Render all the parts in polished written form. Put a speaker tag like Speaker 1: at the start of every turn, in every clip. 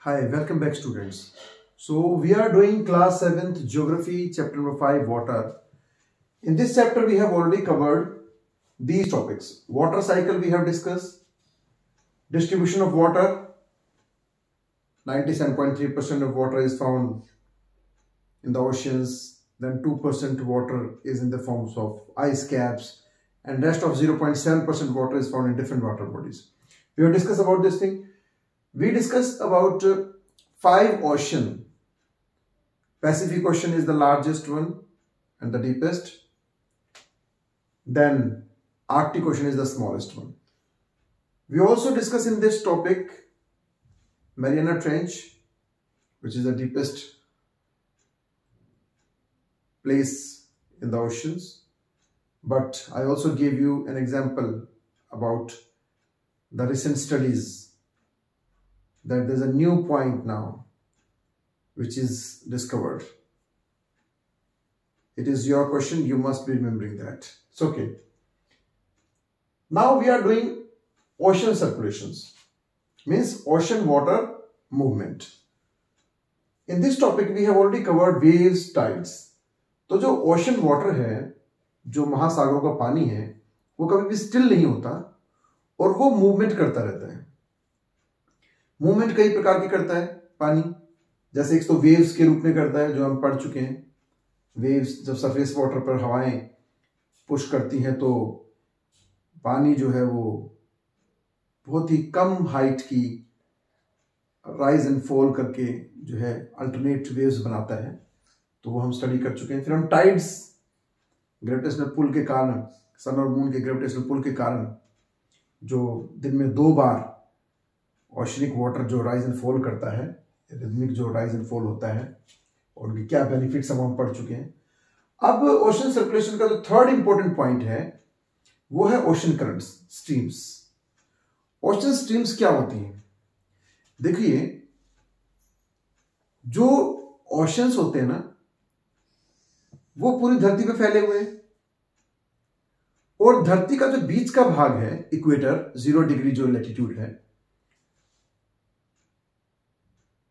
Speaker 1: Hi, welcome back students. So we are doing class 7th geography chapter number 5 water. In this chapter we have already covered these topics. Water cycle we have discussed, distribution of water, 97.3% of water is found in the oceans, then 2% water is in the forms of ice caps and rest of 0.7% water is found in different water bodies. We have discussed about this thing. We discussed about 5 ocean. Pacific Ocean is the largest one and the deepest. Then Arctic Ocean is the smallest one. We also discussed in this topic Mariana Trench, which is the deepest place in the oceans. But I also gave you an example about the recent studies that there's a new point now which is discovered. It is your question, you must be remembering that. It's okay. Now we are doing ocean circulations, means ocean water movement. In this topic we have already covered waves, tides. तो जो ocean water है, जो महासागरों का पानी है, वो कभी भी स्टिल नहीं होता और वो मूवमेंट करता रहता है. मूवमेंट कई प्रकार की करता है पानी, जैसे एक तो वेव्स के रूप में करता है जो हम पढ़ चुके हैं. वेव्स जब सरफेस वाटर पर हवाएं पुश करती हैं तो पानी जो है वो बहुत ही कम हाइट की राइज एंड फॉल करके जो है अल्टरनेट वेव्स बनाता है, तो वो हम स्टडी कर चुके हैं. फिर हम टाइड्स, ग्रेविटेशनल पुल के कारण, सन और मून के ग्रेविटेशनल पुल के कारण जो दिन में 2 बार ओशनिक वाटर जो राइज एंड फॉल करता है, रिदमिक जो राइज एंड फॉल होता है, और उनके क्या बेनिफिट्स हम पढ़ चुके हैं. अब ओशन सर्कुलेशन का जो थर्ड इंपॉर्टेंट पॉइंट है वो है ocean currents, streams. Ocean streams क्या होती हैं? देखिए, जो ओशंस होते हैं ना वो पूरी धरती पे फैले हुए हैं और धरती का जो बीच का भाग है, इक्वेटर 0 डिग्री जो लैटिट्यूड है,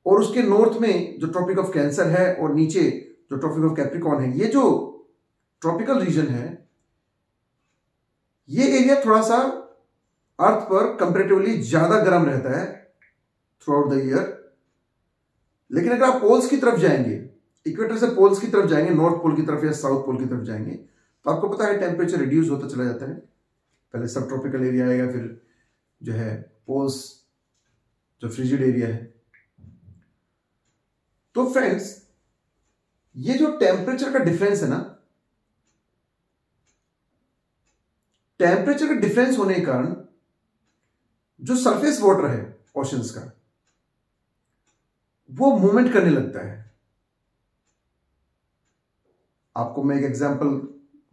Speaker 1: और उसके नॉर्थ में जो ट्रॉपिक ऑफ कैंसर है और नीचे जो ट्रॉपिक ऑफ कैप्रिकॉर्न है, ये जो ट्रॉपिकल रीजन है, ये एरिया थोड़ा सा अर्थ पर कंपैरेटिवली ज्यादा गर्म रहता है थ्रू आउट द ईयर. लेकिन अगर आप पोल्स की तरफ जाएंगे, इक्वेटर से पोल्स की तरफ जाएंगे, नॉर्थ पोल की तरफ या साउथ पोल की तरफ जाएंगे, तो आपको पता है टेम्परेचर रिड्यूस होता चला जाता है. पहले सब ट्रॉपिकल एरिया आएगा, फिर जो है पोल्स जो फ्रिजिड एरिया है. तो फ्रेंड्स, ये जो टेम्परेचर का डिफरेंस है ना, टेम्परेचर का डिफरेंस होने के कारण जो सरफेस वाटर है ओशंस का, वो मूवमेंट करने लगता है. आपको मैं एक एग्जांपल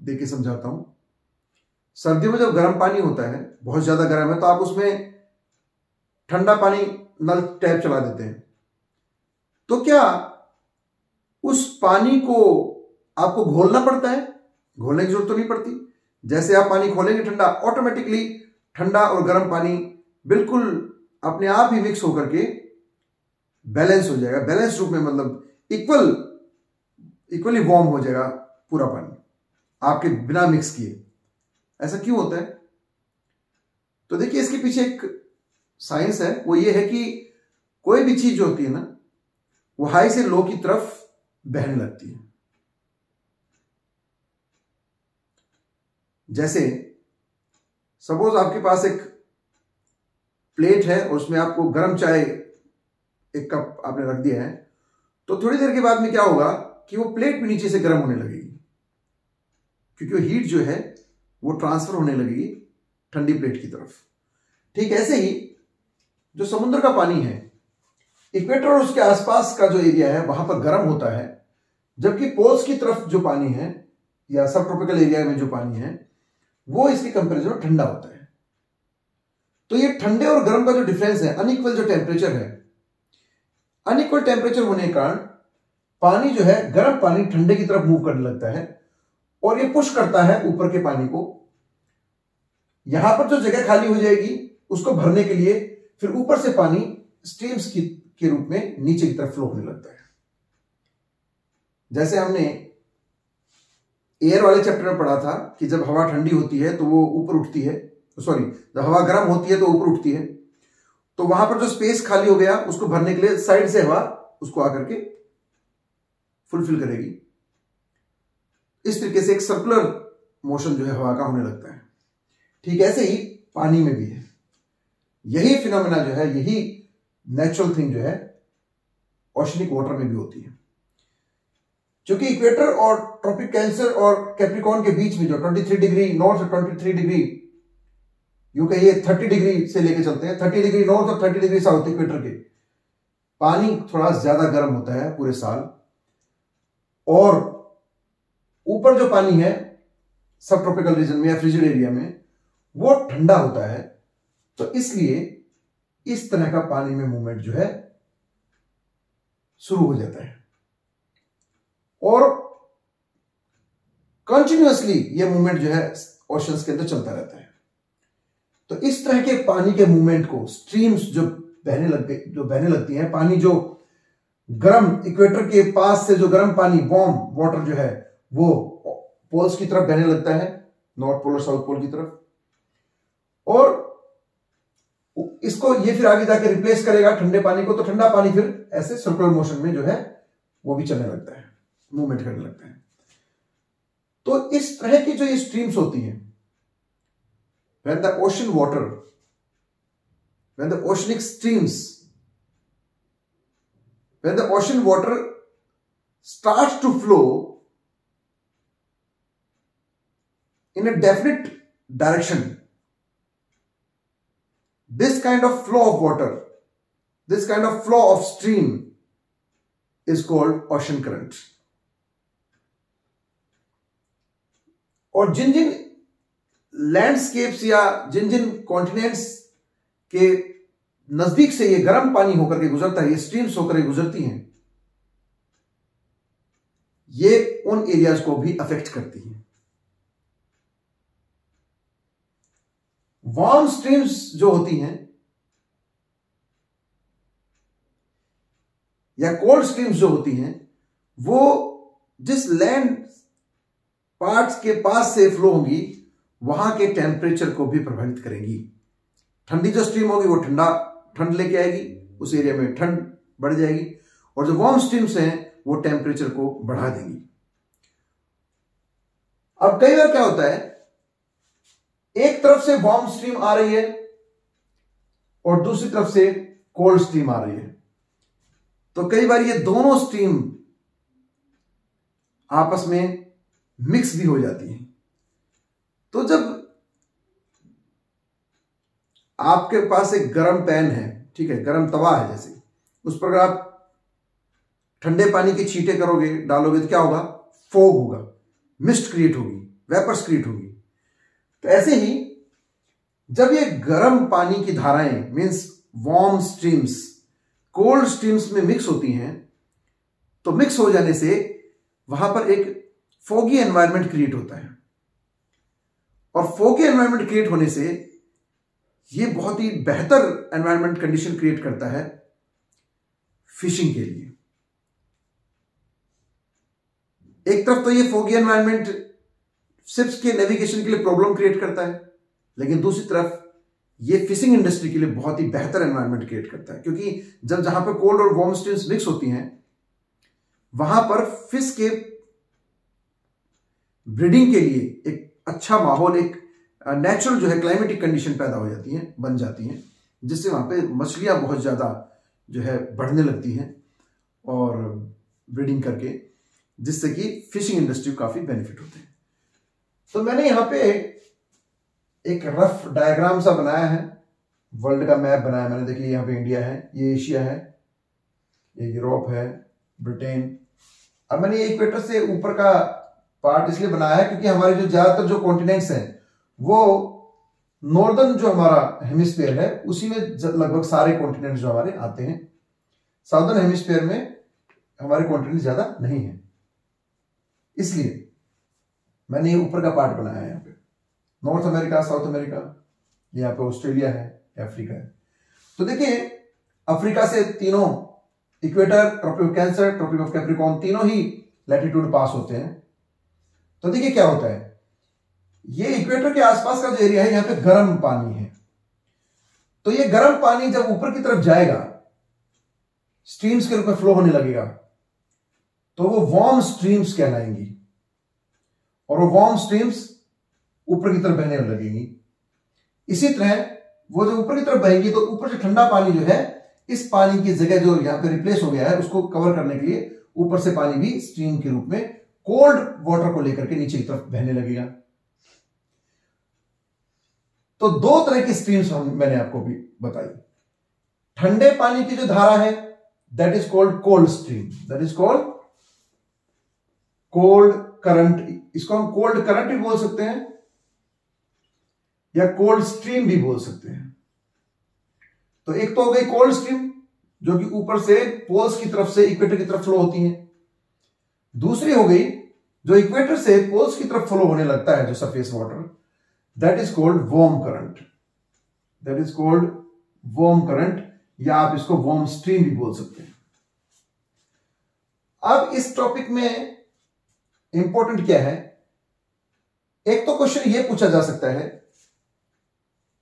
Speaker 1: देके समझाता हूं. सर्दियों में जब गर्म पानी होता है, बहुत ज्यादा गर्म है, तो आप उसमें ठंडा पानी नल टैप चला देते हैं, तो क्या उस पानी को आपको घोलना पड़ता है? घोलने की जरूरत तो नहीं पड़ती. जैसे आप पानी खोलेंगे ठंडा, ऑटोमेटिकली ठंडा और गर्म पानी बिल्कुल अपने आप ही मिक्स होकर के बैलेंस हो जाएगा. बैलेंस रूप में मतलब इक्वली वार्म हो जाएगा पूरा पानी आपके बिना मिक्स किए. ऐसा क्यों होता है? तो देखिए, इसके पीछे एक साइंस है. वो ये है कि कोई भी चीज जो होती है ना, वो हाई से लो की तरफ बहने लगती है. जैसे सपोज आपके पास एक प्लेट है और उसमें आपको गर्म चाय एक कप आपने रख दिया है, तो थोड़ी देर के बाद में क्या होगा कि वो प्लेट भी नीचे से गर्म होने लगेगी, क्योंकि वो हीट जो है वो ट्रांसफर होने लगेगी ठंडी प्लेट की तरफ. ठीक ऐसे ही जो समुद्र का पानी है, इक्वेटर और उसके आसपास का जो एरिया है वहां पर गर्म होता है, जबकि पोल्स की तरफ जो पानी है या सब ट्रॉपिकल एरिया में जो पानी है वो इसके कंपैरिजन में ठंडा होता है. तो ये ठंडे और गर्म का जो डिफरेंस है, अनइक्वल जो टेम्परेचर है, अनइक्वल टेम्परेचर होने के कारण पानी जो है, गर्म पानी ठंडे की तरफ मूव करने लगता है और ये पुश करता है ऊपर के पानी को. यहां पर जो जगह खाली हो जाएगी उसको भरने के लिए फिर ऊपर से पानी स्ट्रीम्स के रूप में नीचे की तरफ फ्लो होने लगता है। जैसे हमने एयर वाले चैप्टर में पढ़ा था कि जब हवा ठंडी होती है तो वो ऊपर उठती है, सॉरी जब हवा गर्म होती है तो ऊपर उठती है, तो वहां पर जो स्पेस खाली हो गया उसको भरने के लिए साइड से हवा उसको आकर के फुलफिल करेगी। इस तरीके से एक सर्कुलर मोशन जो है हवा का होने लगता है। ठीक ऐसे ही पानी में भी है, यही फिनोमेना जो है, यही नेचुरल थिंग जो है ओशनिक वाटर में भी होती है। क्योंकि इक्वेटर और ट्रॉपिक कैंसर और कैप्रिकॉर्न के बीच में जो 23 डिग्री नॉर्थ और 23 डिग्री यूं कहिए 30 डिग्री से लेके चलते हैं, 30 डिग्री नॉर्थ और 30 डिग्री साउथ इक्वेटर के, पानी थोड़ा ज्यादा गर्म होता है पूरे साल, और ऊपर जो पानी है सब ट्रॉपिकल रीजन में या फ्रिजिड एरिया में वो ठंडा होता है। तो इसलिए इस तरह का पानी में मूवमेंट जो है शुरू हो जाता है और कंटिन्यूअसली ये मूवमेंट जो है ओशंस के अंदर चलता रहता है। तो इस तरह के पानी के मूवमेंट को स्ट्रीम्स जो बहने लगती हैं, पानी जो गर्म इक्वेटर के पास से जो गर्म पानी वार्म वाटर जो है वो पोल्स की तरफ बहने लगता है, नॉर्थ पोल और साउथ पोल की तरफ, और इसको ये फिर आगे जाके रिप्लेस करेगा ठंडे पानी को, तो ठंडा पानी फिर ऐसे सर्कुलर मोशन में जो है वो भी चलने लगता है, मूवमेंट करने लगता है। तो इस तरह की जो ये स्ट्रीम्स होती हैं, when the ocean water, when the oceanic streams, when the ocean water starts to flow in a definite direction, this kind of flow of water, this kind of flow of stream is called ocean current. और जिन जिन landscapes या जिन जिन continents के नजदीक से ये गर्म पानी होकर के गुजरता है, ये स्ट्रीम्स होकर के गुजरती हैं, ये उन एरियाज को भी अफेक्ट करती हैं। वार्म स्ट्रीम्स जो होती हैं या कोल्ड स्ट्रीम्स जो होती हैं, वो जिस लैंड पार्ट्स के पास से फ्लो होंगी वहां के टेम्परेचर को भी प्रभावित करेंगी। ठंडी जो स्ट्रीम होगी वो ठंड लेके आएगी, उस एरिया में ठंड बढ़ जाएगी, और जो वार्म स्ट्रीम्स हैं वो टेम्परेचर को बढ़ा देंगी। अब कई बार क्या होता है, एक तरफ से वार्म स्ट्रीम आ रही है और दूसरी तरफ से कोल्ड स्ट्रीम आ रही है, तो कई बार ये दोनों स्ट्रीम आपस में मिक्स भी हो जाती हैं। तो जब आपके पास एक गर्म पैन है, ठीक है, गर्म तवा है जैसे, उस पर अगर आप ठंडे पानी की छींटे करोगे, डालोगे, तो क्या होगा, फॉग होगा, मिस्ट क्रिएट होगी, वेपर्स क्रिएट होगी। तो ऐसे ही जब ये गर्म पानी की धाराएं means warm streams cold streams में मिक्स होती हैं, तो मिक्स हो जाने से वहां पर एक फोगी एनवायरनमेंट क्रिएट होता है, और फोगी एनवायरनमेंट क्रिएट होने से ये बहुत ही बेहतर एनवायरनमेंट कंडीशन क्रिएट करता है फिशिंग के लिए। एक तरफ तो ये फोगी एनवायरनमेंट शिप्स के नेविगेशन के लिए प्रॉब्लम क्रिएट करता है, लेकिन दूसरी तरफ ये फिशिंग इंडस्ट्री के लिए बहुत ही बेहतर एनवायरनमेंट क्रिएट करता है, क्योंकि जहां पर कोल्ड और वार्म स्ट्रीम्स मिक्स होती हैं वहां पर फिश के ब्रीडिंग के लिए एक अच्छा माहौल, एक नेचुरल जो है क्लाइमेटिक कंडीशन पैदा हो जाती है, बन जाती हैं, जिससे वहां पे मछलियां बहुत ज्यादा जो है बढ़ने लगती हैं और ब्रीडिंग करके, जिससे कि फिशिंग इंडस्ट्री को काफी बेनिफिट होते हैं। तो मैंने यहां पे एक रफ डायग्राम सा बनाया है, वर्ल्ड का मैप बनाया मैंने। देखिए यहाँ पे इंडिया है, ये एशिया है, ये यूरोप है, ब्रिटेन। अब मैंने ये इक्वेटर से ऊपर का पार्ट इसलिए बनाया है क्योंकि हमारे जो ज्यादातर जो कॉन्टिनेंट्स हैं वो नॉर्दर्न जो हमारा हेमिस्फीयर है उसी में लगभग सारे कॉन्टिनेंट्स जो हमारे आते हैं। साउदर्न हेमिस्फीयर में हमारे कॉन्टिनेंट ज्यादा नहीं है, इसलिए मैंने ये ऊपर का पार्ट बनाया है। यहाँ पे नॉर्थ अमेरिका, साउथ अमेरिका, यहाँ पे ऑस्ट्रेलिया है, अफ्रीका है। तो देखिए अफ्रीका से तीनों equator, tropic of cancer, tropic of capricorn, तीनों ही लैटिट्यूड पास होते हैं। तो देखिए क्या होता है, ये इक्वेटर के आसपास का जो एरिया है, यहां पे गर्म पानी है। तो ये गर्म पानी जब ऊपर की तरफ जाएगा, स्ट्रीम्स के रूप में फ्लो होने लगेगा, तो वो वार्म स्ट्रीम्स कहलाएंगी, और वो वार्म स्ट्रीम्स ऊपर की तरफ बहने लगेंगी। इसी तरह वो जो ऊपर की तरफ बहेगी, तो ऊपर से ठंडा पानी जो है, इस पानी की जगह जो यहां पे रिप्लेस हो गया है, उसको कवर करने के लिए ऊपर से पानी भी स्ट्रीम के रूप में कोल्ड वाटर को लेकर के नीचे की तरफ बहने लगेगा। तो दो तरह की स्ट्रीम्स मैंने आपको भी बताई। ठंडे पानी की जो धारा है, that is called cold stream, that is called cold current. इसको हम कोल्ड करंट भी बोल सकते हैं या कोल्ड स्ट्रीम भी बोल सकते हैं। तो एक तो हो गई कोल्ड स्ट्रीम, जो कि ऊपर से पोल्स की तरफ से इक्वेटर की तरफ फ्लो होती है। दूसरी हो गई जो इक्वेटर से पोल्स की तरफ फ्लो होने लगता है, जो surface water, that is called warm current, that is called warm current, या आप इसको वार्म स्ट्रीम भी बोल सकते हैं। अब इस टॉपिक में इंपॉर्टेंट क्या है, एक तो क्वेश्चन यह पूछा जा सकता है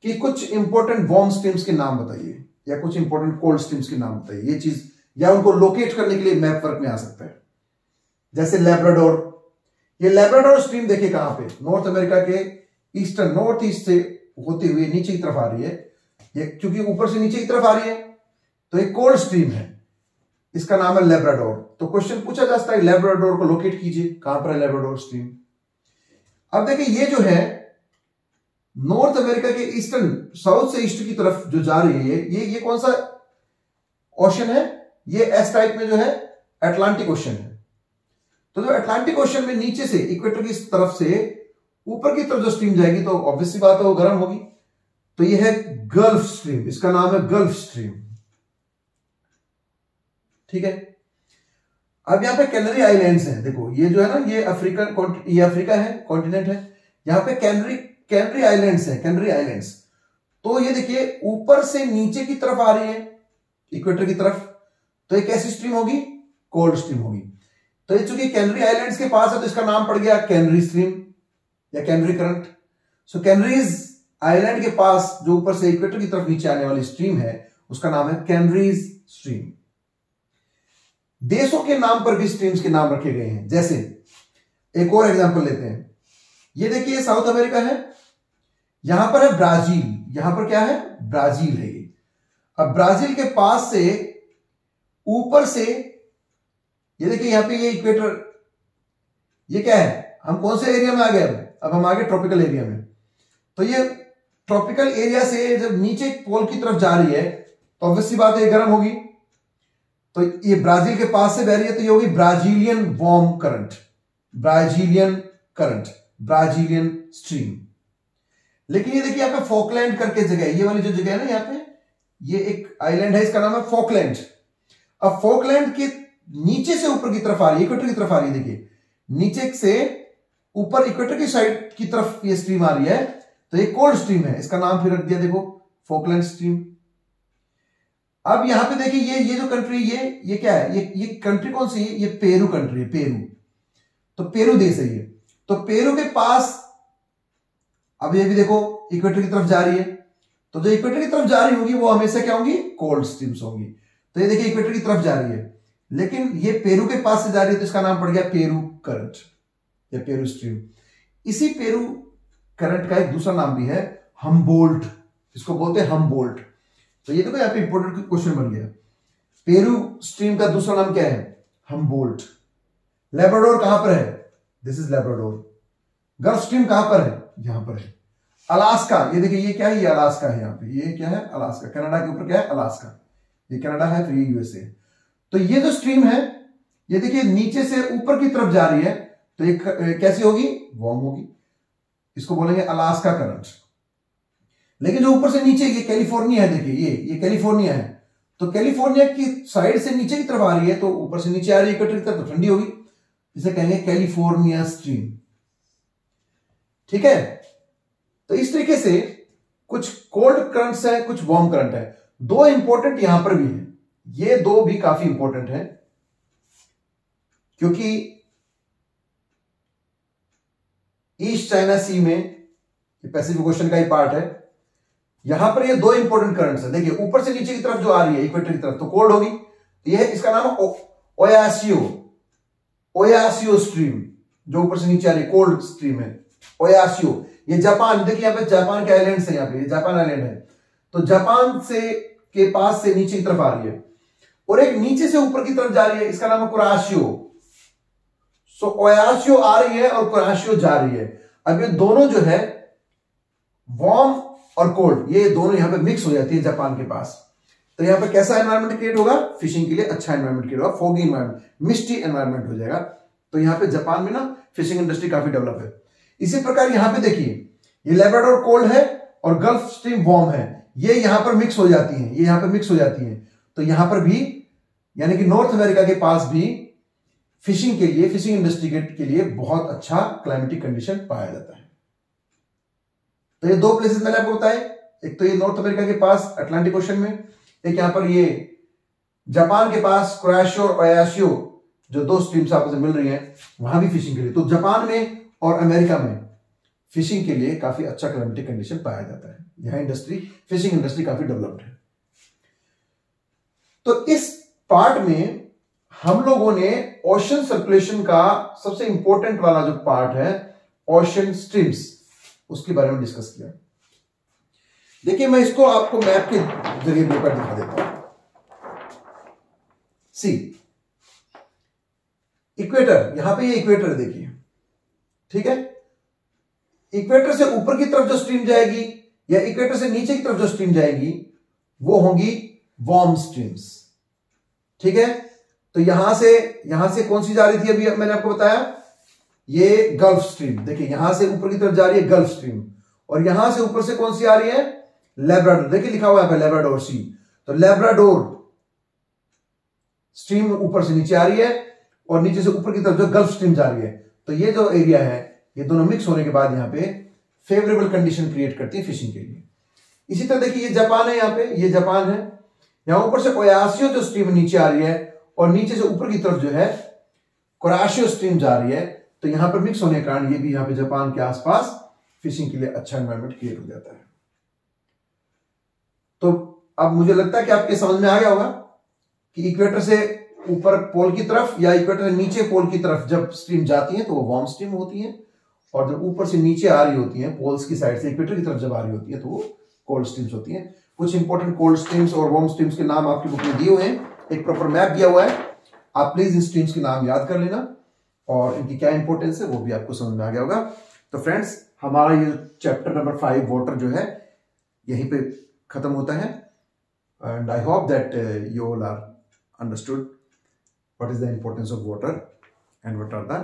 Speaker 1: कि कुछ इंपॉर्टेंट वार्म स्ट्रीम्स के नाम बताइए, या कुछ इंपॉर्टेंट कोल्ड स्ट्रीम्स के नाम बताइए। ये चीज, या उनको लोकेट करने के लिए मैप वर्क में आ सकता है। जैसे लैब्राडोर, ये लैब्राडोर स्ट्रीम देखिए कहां पे, नॉर्थ अमेरिका के ईस्टर्न, नॉर्थ ईस्ट से होती हुई नीचे की तरफ आ रही है। ये क्योंकि ऊपर से नीचे की तरफ आ रही है, तो एक कोल्ड स्ट्रीम है, इसका नाम है लैब्राडोर। तो क्वेश्चन पूछा जा सकता है, लैब्राडोर को लोकेट कीजिए, कहां पर है लैब्राडोर स्ट्रीम। अब देखिए ये जो है नॉर्थ अमेरिका के ईस्टर्न, साउथ से ईस्ट की तरफ जो जा रही है, ये कौन सा ओशन है, ये एस टाइप में जो है अटलांटिक ओशन है। तो जो अटलांटिक ओशन में नीचे से इक्वेटर की तरफ से ऊपर की तरफ जो स्ट्रीम जाएगी, तो ऑब्वियस सी बात है वो गर्म होगी। तो ये है गल्फ स्ट्रीम, इसका नाम है गल्फ स्ट्रीम, ठीक है। अब यहां पे कैनरी आइलैंड्स हैं, देखो ये जो है ना, ये अफ्रीका है, कॉन्टिनेंट है। यहां पे कैनरी आइलैंड्स हैं, कैनरी आइलैंड्स। तो ये देखिए ऊपर से नीचे की तरफ आ रही है इक्वेटर की तरफ, तो एक ऐसी स्ट्रीम होगी, कोल्ड स्ट्रीम होगी। तो ये चूंकि कैनरी आइलैंड्स के पास है, तो इसका नाम पड़ गया कैनरी स्ट्रीम या कैनरी करंट। सो कैनरीज आइलैंड के पास जो ऊपर से इक्वेटर की तरफ नीचे आने वाली स्ट्रीम है, उसका नाम है कैनरीज स्ट्रीम। देशों के नाम पर भी स्ट्रीम्स के नाम रखे गए हैं। जैसे एक और एग्जांपल लेते हैं, ये देखिए साउथ अमेरिका है, यहां पर है ब्राजील, यहां पर क्या है, ब्राजील है ये। अब ब्राजील के पास से ऊपर से ये देखिए, यहां पे ये इक्वेटर, ये क्या है, हम कौन से एरिया में आ गए, अब हम आ गए ट्रॉपिकल एरिया में। तो ये ट्रॉपिकल एरिया से जब नीचे पोल की तरफ जा रही है, तो ऑब्वियस सी बात है ये गर्म होगी। तो ये ब्राजील के पास से बह रही है, तो ये होगी Brazilian warm current, Brazilian current, Brazilian stream. लेकिन ये देखिए यहां पे फॉकलैंड करके जगह है, ये वाली जो जगह है ना, यहां पे ये एक आइलैंड है, इसका नाम है फॉकलैंड। अब फॉकलैंड के नीचे से ऊपर की तरफ आ रही है, इक्वेटर की तरफ आ रही है, देखिए नीचे से ऊपर इक्वेटर की साइड की तरफ ये स्ट्रीम आ रही है, तो ये कोल्ड स्ट्रीम है, इसका नाम फिर रख दिया देखो फॉकलैंड स्ट्रीम। अब यहां पे देखिए ये जो कंट्री, ये क्या है, ये कंट्री कौन सी है, ये पेरू कंट्री है, पेरू। तो पेरू देश है ये। तो पेरू के पास अब ये भी देखो इक्वेटर की तरफ जा रही है, तो जो इक्वेटर की तरफ जा रही होगी वो हमेशा क्या होंगी, कोल्ड स्ट्रीम्स होंगी। तो ये देखिए इक्वेटर की तरफ जा रही है, लेकिन ये पेरू के पास से जा रही है, तो इसका नाम पड़ गया पेरू करंट या पेरू स्ट्रीम। इसी पेरू करंट का एक दूसरा नाम भी है हम्बोल्ट, इसको बोलते हैं हम्बोल्ट। तो ये देखो यहाँ पे इंपॉर्टेंट क्वेश्चन बन गया, पेरू स्ट्रीम का दूसरा नाम क्या है, हम्बोल्ट। लैब्राडोर कहां पर है, this is Labrador. Gulf stream कहां पर है, यहां पर है। अलास्का, ये देखिए ये क्या है, ये अलास्का है, यहाँ पे ये क्या है, अलास्का। कनाडा के ऊपर क्या है, अलास्का। ये कनाडा है, फिर ये यूएसए। तो ये जो स्ट्रीम है, ये देखिए नीचे से ऊपर की तरफ जा रही है, तो ये कैसी होगी, वार्म होगी, इसको बोलेंगे अलास्का करंट। लेकिन जो ऊपर से नीचे, ये कैलिफोर्निया है, देखिए ये कैलिफोर्निया है, तो कैलिफोर्निया की साइड से नीचे की तरफ आ रही है, तो ऊपर से नीचे आ रही है इक्वेटर की तरफ, तो ठंडी होगी, इसे कहेंगे कैलिफोर्निया स्ट्रीम, ठीक है। तो इस तरीके से कुछ कोल्ड करंट्स है, कुछ वार्म करंट है। दो इंपॉर्टेंट यहां पर भी है, ये दो भी काफी इंपॉर्टेंट है, क्योंकि ईस्ट चाइना सी में, पैसिफिक ओशन का ही पार्ट है, यहां पर ये दो इंपॉर्टेंट करंट्स है। देखिए ऊपर से नीचे की तरफ जो आ रही है इक्वेटर की तरफ तो कोल्ड होगी, तो ये है, इसका नाम है ओयासियो स्ट्रीम, जो ऊपर से नीचे आ रही है कोल्ड स्ट्रीम है ओयासियो। ये जापान, देखिए यहां पे जापान के आइलैंड है, यहां पे जापान आइलैंड है, तो जापान से के पास से नीचे की तरफ आ रही है, और एक नीचे से ऊपर की तरफ जा रही है, इसका नाम है कुराशियो। सो ओयासियो आ रही है और कुराशियो जा रही है। अब ये दोनों जो है वार्म और कोल्ड, ये दोनों यहां पे मिक्स हो जाती है जापान के पास, तो यहां पे कैसा एनवायरनमेंट क्रिएट होगा, फिशिंग के लिए अच्छा एनवायरनमेंट क्रिएट होगा, फोगी एनवायरनमेंट, मिस्टी एनवायरनमेंट हो जाएगा। तो यहां पे जापान में ना फिशिंग इंडस्ट्री काफी डेवलप है। इसी प्रकार यहां पे देखिए ये लेब्राडोर कोल्ड है और गल्फ स्ट्रीम वार्म है, ये यहां पर मिक्स हो जाती है, ये यहां पर मिक्स हो जाती है, तो यहां पर भी यानी कि नॉर्थ अमेरिका के पास भी फिशिंग के लिए, फिशिंग इंडस्ट्री के लिए बहुत अच्छा क्लाइमेटिक कंडीशन पाया जाता है। तो ये दो प्लेसेस मैंने आपको बताए, एक तो ये नॉर्थ अमेरिका के पास अटलांटिक ओशन में, एक यहां पर ये जापान के पास कुराशियो और ओयासियो, जो दो स्ट्रीम्स आपस में मिल रही हैं, वहां भी फिशिंग के लिए। तो जापान में और अमेरिका में फिशिंग के लिए काफी अच्छा क्लाइमेटिक कंडीशन पाया जाता है, यहां इंडस्ट्री, फिशिंग इंडस्ट्री काफी डेवलप्ड है। तो इस पार्ट में हम लोगों ने ओशन सर्कुलेशन का सबसे इंपॉर्टेंट वाला जो पार्ट है ओशन स्ट्रीम्स, उसके बारे में डिस्कस किया। देखिए मैं इसको आपको मैप के जरिए ब्लॉकर दिखा देता हूं। सी इक्वेटर, यहां पे ये इक्वेटर है, देखिए ठीक है। इक्वेटर से ऊपर की तरफ जो स्ट्रीम जाएगी या इक्वेटर से नीचे की तरफ जो स्ट्रीम जाएगी वो होंगी वार्म स्ट्रीम्स, ठीक है। तो यहां से कौन सी जा रही थी, अभी मैंने आपको बताया, ये गल्फ स्ट्रीम, देखिए यहां से ऊपर की तरफ जा रही है गल्फ स्ट्रीम, और यहां से ऊपर से कौन सी आ रही है, लेब्राडोर, देखिए लिखा हुआ है लेब्राडोर सी, तो लेब्राडोर स्ट्रीम ऊपर से नीचे आ रही है और नीचे से ऊपर की तरफ जो गल्फ स्ट्रीम जा रही है। तो ये जो एरिया है, ये दोनों मिक्स होने के बाद यहां पे फेवरेबल कंडीशन क्रिएट करती है फिशिंग के लिए। इसी तरह देखिए ये जापान है, यहां पे ये जापान है, यहां ऊपर से ओयासियो जो स्ट्रीम नीचे आ रही है और नीचे से ऊपर की तरफ जो है कुराशियो स्ट्रीम जा रही है, तो यहां पर मिक्स होने के कारण ये भी यहां पे जापान के आसपास फिशिंग के लिए अच्छा एनवायरनमेंट क्रिएट हो जाता है। तो अब मुझे लगता है कि आपके समझ में आ गया होगा कि इक्वेटर से ऊपर पोल की तरफ या इक्वेटर से नीचे पोल की तरफ जब स्ट्रीम जाती है तो वो वार्म स्ट्रीम होती है, और जब ऊपर से नीचे आ रही होती है पोल्स की साइड से इक्वेटर की तरफ जब आ रही होती है तो वो कोल्ड स्ट्रीम्स होती हैं। कुछ इंपॉर्टेंट कोल्ड स्ट्रीम्स और वार्म स्ट्रीम्स के नाम आपकी बुक में दिए हुए हैं, एक प्रॉपर मैप दिया हुआ है, आप प्लीज इन स्ट्रीम्स के नाम याद कर लेना और इनकी क्या इंपॉर्टेंस है वो भी आपको समझ में आ गया होगा। तो फ्रेंड्स हमारा ये चैप्टर नंबर 5 वाटर जो है यहीं पे खत्म होता है, and I hope that you all are understood what is the importance of water and what are the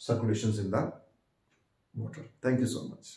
Speaker 1: circulations in the water. Thank you so much.